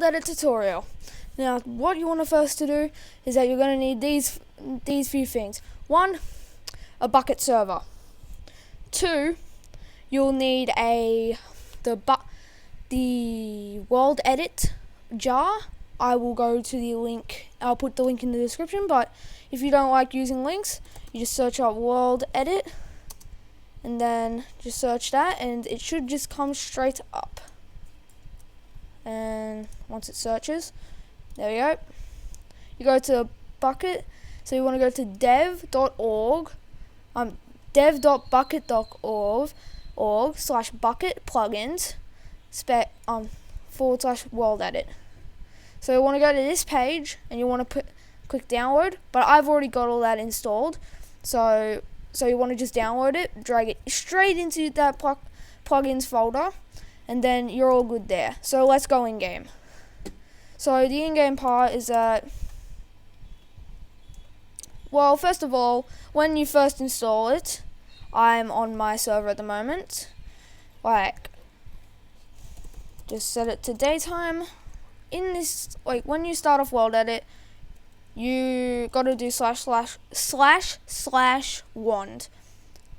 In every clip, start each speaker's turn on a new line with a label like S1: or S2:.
S1: WorldEdit tutorial. Now, what you want to first to do is that you're going to need these few things. 1, a bucket server. 2, you'll need the WorldEdit jar. I will go to the link. I'll put the link in the description. But if you don't like using links, you just search up WorldEdit, and then just search that, and it should just come straight up. And once it searches, there we go. You go to bucket, so you want to go to dev.org, dev.bucket.org/bucket plugins /WorldEdit. So you want to go to this page and you want to click download, but I've already got all that installed, so you want to just download it, drag it straight into that plugins folder, and then you're all good there. So let's go in game. So the in-game part is that, well, first of all, when you first install it, I'm on my server at the moment, just set it to daytime. In this, when you start off WorldEdit, you gotta do //wand.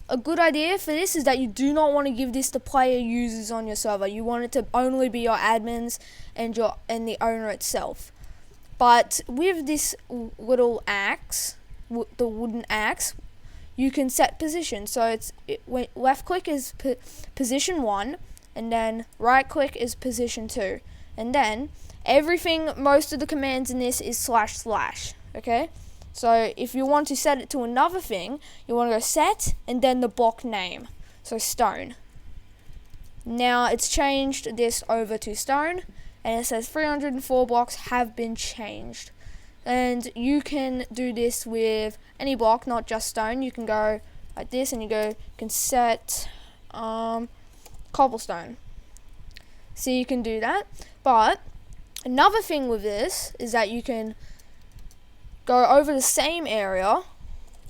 S1: A good idea for this is that you do not want to give this to player users on your server. You want it to only be your admins and the owner itself. But with this little axe, the wooden axe, you can set position. So left click is position 1, and then right click is position 2, and then most of the commands in this is //. Okay. So if you want to set it to another thing, you want to go set and then the block name. So stone. Now it's changed this over to stone, and it says 304 blocks have been changed. And you can do this with any block, not just stone. You can go like this, and you can set cobblestone. So you can do that. But another thing with this is that you can go over the same area,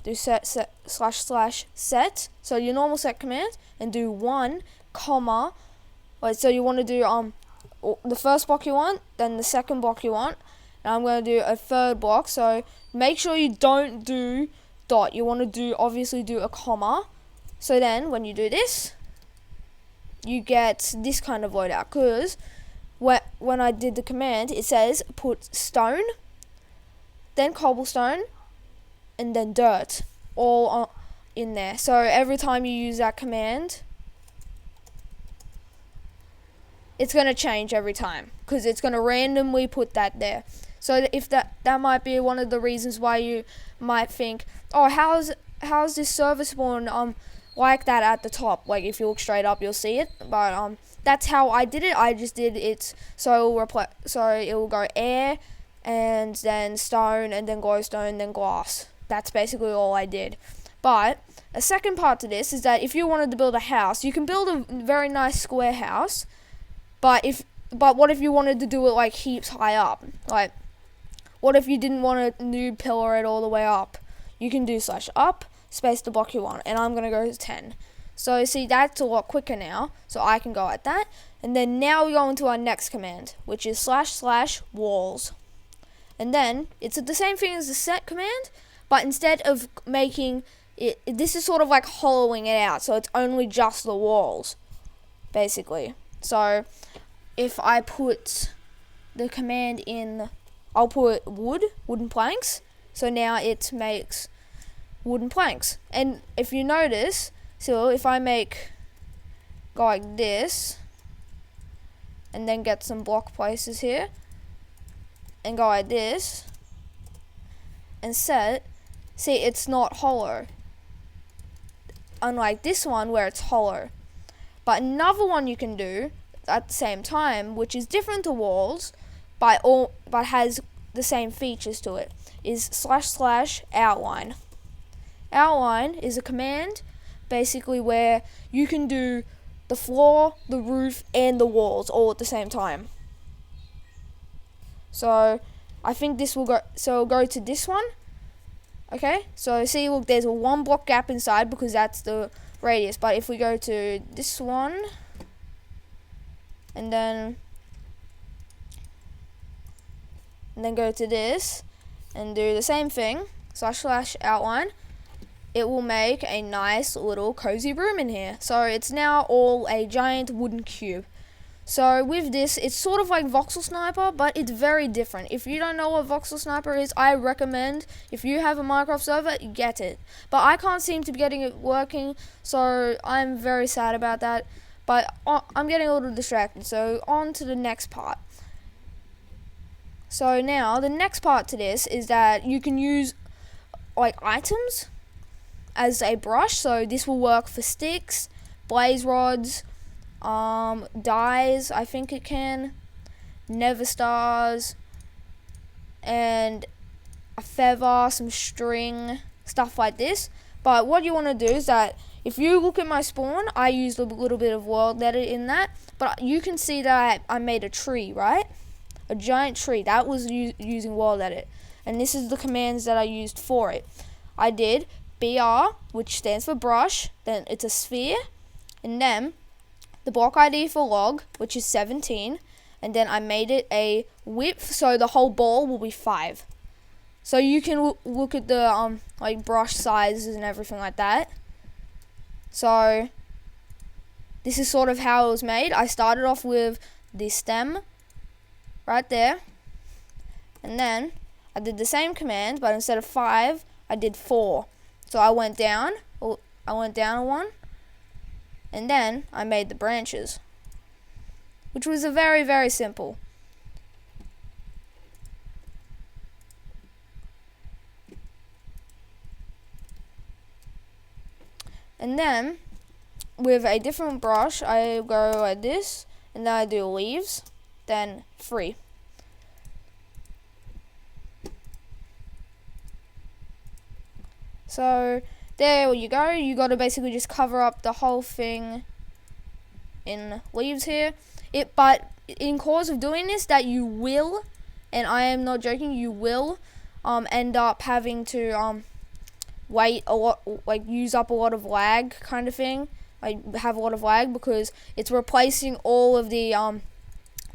S1: do set //set, so your normal set command, and do 1, comma. So you want to do the first block you want, then the second block you want, and I'm going to do a third block. So make sure you don't do dot. You want to obviously do a comma. So then when you do this, you get this kind of loadout, because when I did the command, it says put stone, then cobblestone, and then dirt, all in there. So every time you use that command, it's going to change every time, because it's going to randomly put that there. So if that might be one of the reasons why you might think, oh, how's this server spawn like that at the top? Like, if you look straight up, you'll see it. But that's how I did it. I just did it so it will go air, and then stone, and then glowstone, then glass. That's basically all I did. But a second part to this is that if you wanted to build a house, you can build a very nice square house. But what if you wanted to do it like heaps high up? Like, what if you didn't want to new pillar it all the way up? You can do /up, space the block you want, and I'm gonna go to 10. So see, that's a lot quicker now. So I can go at that, and then now we go into our next command, which is //walls. And then it's the same thing as the set command, but instead of making it, this is sort of like hollowing it out, so it's only just the walls, basically. So if I put the command in, I'll put wooden planks, so now it makes wooden planks. And if you notice, so if I go like this, and then get some block places here, and go like this, and set, see, it's not hollow, unlike this one where it's hollow. But another one you can do at the same time, which is different to walls, but has the same features to it, is //outline. Outline is a command basically where you can do the floor, the roof, and the walls all at the same time. So I think this will go, so we'll go to this one. Okay, so see, look, there's a 1 block gap inside because that's the radius. But if we go to this one, and then and then go to this and do the same thing, / outline, it will make a nice little cozy room in here. So it's now all a giant wooden cube. So with this, it's sort of like Voxel Sniper, but it's very different. If you don't know what Voxel Sniper is, I recommend, if you have a Minecraft server, get it. But I can't seem to be getting it working, so I'm very sad about that. But I'm getting a little distracted, so on to the next part. So now, the next part to this is that you can use like items as a brush. So this will work for sticks, blaze rods, dyes, I think it can, nether stars, and a feather, some string, stuff like this. But what you want to do is that if you look at my spawn, I used a little bit of WorldEdit in that, but you can see that I made a tree, right? A giant tree. That was using WorldEdit. And this is the commands that I used for it. I did BR, which stands for brush, then it's a sphere, and then the block ID for log, which is 17, and then I made it a width, so the whole ball will be 5. So you can look at the like brush sizes and everything like that. So this is sort of how it was made. I started off with the stem right there, and then I did the same command, but instead of 5, I did 4. So I went down one, and then I made the branches, which was a very, very simple. And then with a different brush, I go like this, and then I do leaves, then 3. So there you go. You got to basically just cover up the whole thing in leaves here. But in cause of doing this, that you will, and I am not joking, you will end up having to wait a lot, like use up a lot of lag kind of thing. Like have a lot of lag because it's replacing all of the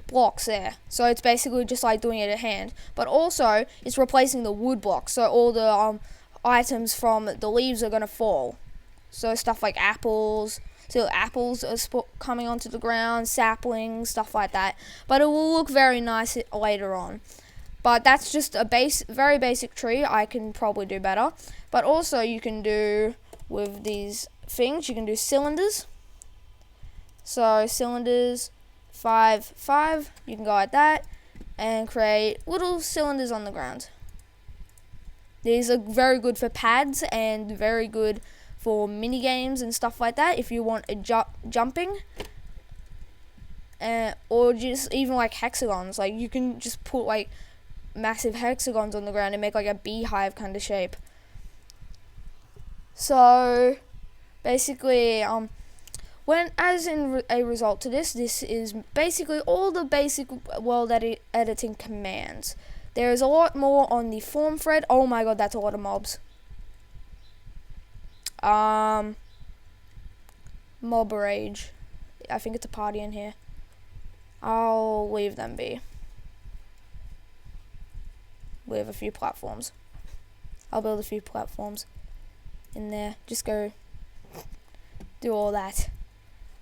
S1: blocks there. So it's basically just like doing it at hand. But also it's replacing the wood blocks. So all the items from the leaves are going to fall. So stuff like apples, so apples are coming onto the ground, saplings, stuff like that. But it will look very nice later on. But that's just a very basic tree. I can probably do better. But also you can do with these things, you can do cylinders. So cylinders 5, 5, you can go like that and create little cylinders on the ground. These are very good for pads and very good for mini games and stuff like that. If you want a jumping, or just even like hexagons, like you can just put like massive hexagons on the ground and make like a beehive kind of shape. So basically, as in a result to this is basically all the basic world editing commands. There is a lot more on the form thread. Oh my god, that's a lot of mobs. Mob rage. I think it's a party in here. I'll leave them be. We have a few platforms. I'll build a few platforms in there. Just go do all that.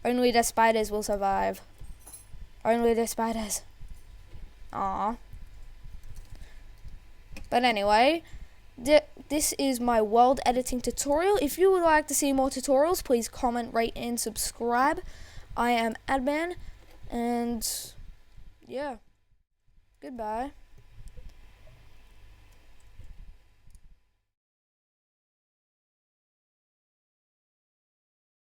S1: Only the spiders will survive. Only the spiders. Aww. But anyway, this is my world editing tutorial. If you would like to see more tutorials, please comment, rate, and subscribe. I am Adman, and yeah, goodbye.